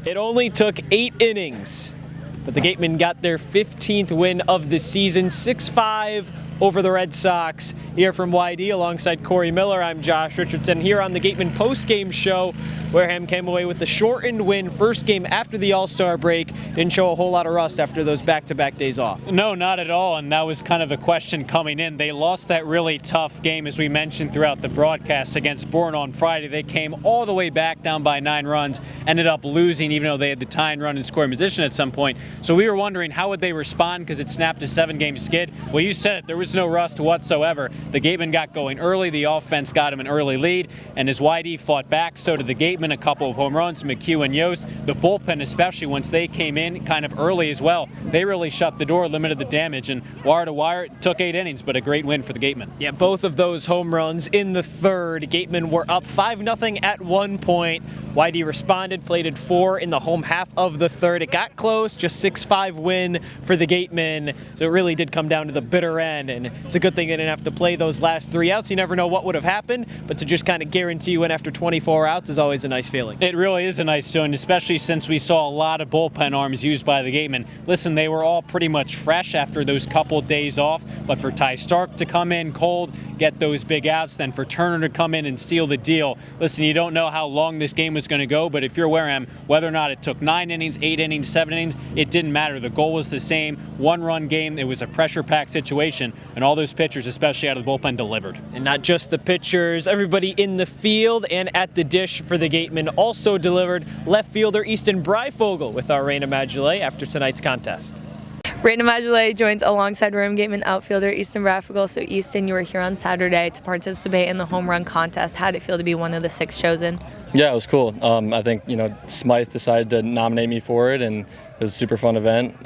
It only took 8 innings, but the Gatemen got their 15th win of the season, 6-5 over the Red Sox. Here from YD alongside Cory Miller, I'm Josh Richardson. Here on the Gatemen postgame show, Wareham came away with the shortened win. First game after the All-Star break. Didn't show a whole lot of rust after those back-to-back days off. No, not at all, and that was kind of a question coming in. They lost that really tough game, as we mentioned throughout the broadcast, against Bourne on Friday. They came all the way back down by 9 runs, ended up losing even though they had the tying run in scoring position at some point. So we were wondering how would they respond because it snapped a 7-game skid. Well, you said it, there was no rust whatsoever. The Gatemen got going early, the offense got him an early lead, and as YD fought back, so did the Gatemen. A couple of home runs, McHugh and Yost. The bullpen, especially once they came in kind of early as well, they really shut the door, limited the damage, and wire to wire, it took 8 innings, but a great win for the Gatemen. Yeah, both of those home runs in the third. Gatemen were up 5-0 at one point. YD responded, played at 4 in the home half of the third. It got close, just 6-5 win for the Gatemen. So it really did come down to the bitter end, and it's a good thing they didn't have to play those last 3 outs. You never know what would have happened, but to just kind of guarantee you win after 24 outs is always a nice feeling. It really is a nice feeling, especially since we saw a lot of bullpen arms used by the Gatemen. Listen, they were all pretty much fresh after those couple days off, but for Ty Stark to come in cold, get those big outs, then for Turner to come in and seal the deal. Listen, you don't know how long this game was going to go, but if you're Wareham, whether or not it took 9 innings, 8 innings, 7 innings, it didn't matter. The goal was the same, 1-run game. It was a pressure-packed situation, and all those pitchers, especially out of the bullpen, delivered. And not just the pitchers, everybody in the field and at the dish for the Gatemen also delivered. Left fielder Easton Breifogel with our Rayna Maggelet after tonight's contest. Rayna Maggelet joins alongside Wareham Gatemen outfielder Easton Breifogel. So Easton, you were here on Saturday to participate in the home run contest. How did it feel to be one of the 6 chosen? Yeah, it was cool. I think, Smythe decided to nominate me for it, and it was a super fun event.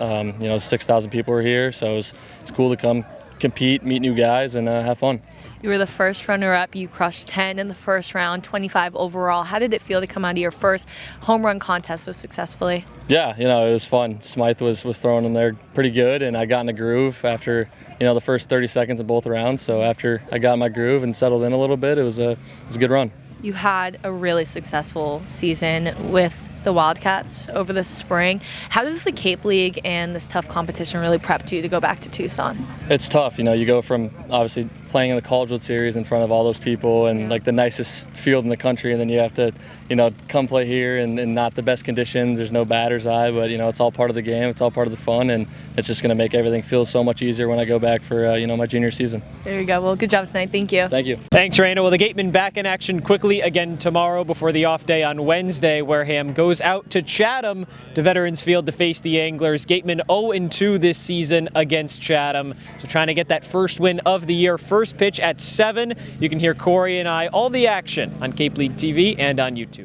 6,000 people were here, so it's cool to come compete, meet new guys, and have fun. You were the first runner-up. You crushed 10 in the first round, 25 overall. How did it feel to come out of your first home run contest so successfully? Yeah, it was fun. Smythe was throwing them there pretty good, and I got in a groove after, the first 30 seconds of both rounds. So after I got in my groove and settled in a little bit, it was a good run. You had a really successful season with the Wildcats over the spring. How does the Cape League and this tough competition really prep you to go back to Tucson? It's tough. You go from obviously playing in the College World Series in front of all those people and like the nicest field in the country, and then you have to, come play here in not the best conditions. There's no batter's eye, but it's all part of the game. It's all part of the fun, and it's just going to make everything feel so much easier when I go back for my junior season. There you go. Well, good job tonight. Thank you. Thank you. Thanks, Rayna. Well, the Gatemen back in action quickly again tomorrow before the off day on Wednesday. Wareham goes out to Chatham to Veterans Field to face the Anglers. Gatemen 0-2 this season against Chatham. So trying to get that first win of the year. First pitch at 7. You can hear Cory and I all the action on Cape League TV and on YouTube.